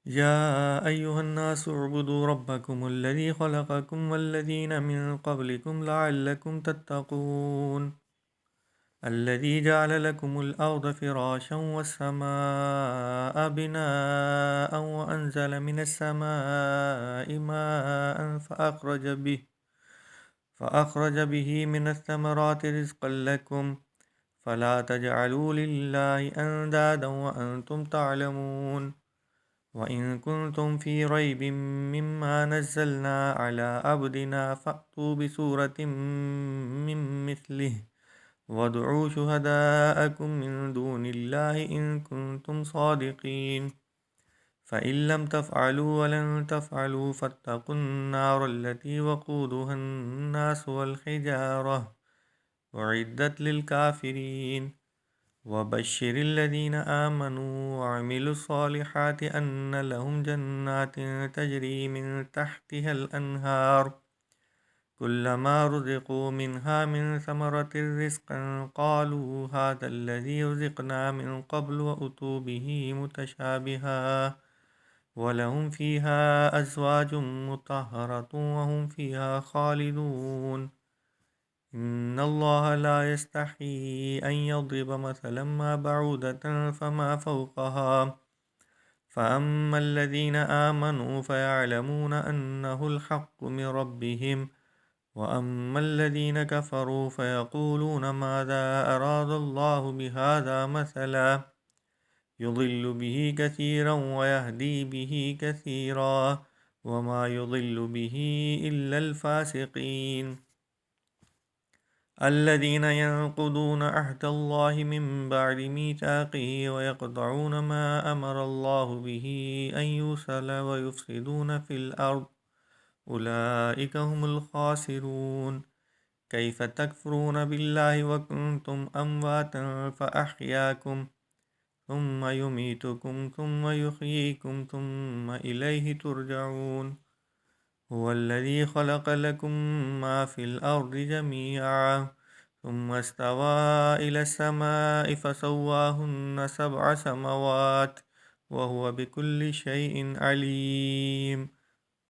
يا أيها الناس اعبدوا ربكم الذي خلقكم والذين من قبلكم لعلكم تتقون الذي جعل لكم الأرض فراشا والسماء بناء وأنزل من السماء ماء فأخرج به من الثمرات رزقا لكم فلا تجعلوا لله أندادا وأنتم تعلمون وإن كنتم في ريب مما نزلنا على عبدنا فأتوا بسورة من مثله وادعوا شهداءكم من دون الله إن كنتم صادقين فإن لم تفعلوا ولن تفعلوا فاتقوا النار التي وقودها الناس والحجارة أعدت للكافرين وبشر الذين آمنوا وعملوا الصالحات أن لهم جنات تجري من تحتها الأنهار كلما رزقوا منها من ثمرة رزقا قالوا هذا الذي رزقنا من قبل وأتوا به متشابها ولهم فيها أزواج مطهرة وهم فيها خالدون إن الله لا يستحيي أن يضرب مثلا ما بعودة فما فوقها فأما الذين آمنوا فيعلمون أنه الحق من ربهم وأما الذين كفروا فيقولون ماذا أراد الله بهذا مثلا يضل به كثيرا ويهدي به كثيرا وما يضل به إلا الفاسقين الذين ينقضون عهد الله من بعد ميثاقه ويقطعون ما أمر الله به أن يوصل ويفسدون في الأرض أولئك هم الخاسرون كيف تكفرون بالله وكنتم أمواتا فأحياكم ثم يميتكم ثم يحييكم ثم إليه ترجعون هو الذي خلق لكم ما في الأرض جميعا ثم استوى إلى السماء فسواهن 7 سماوات وهو بكل شيء عليم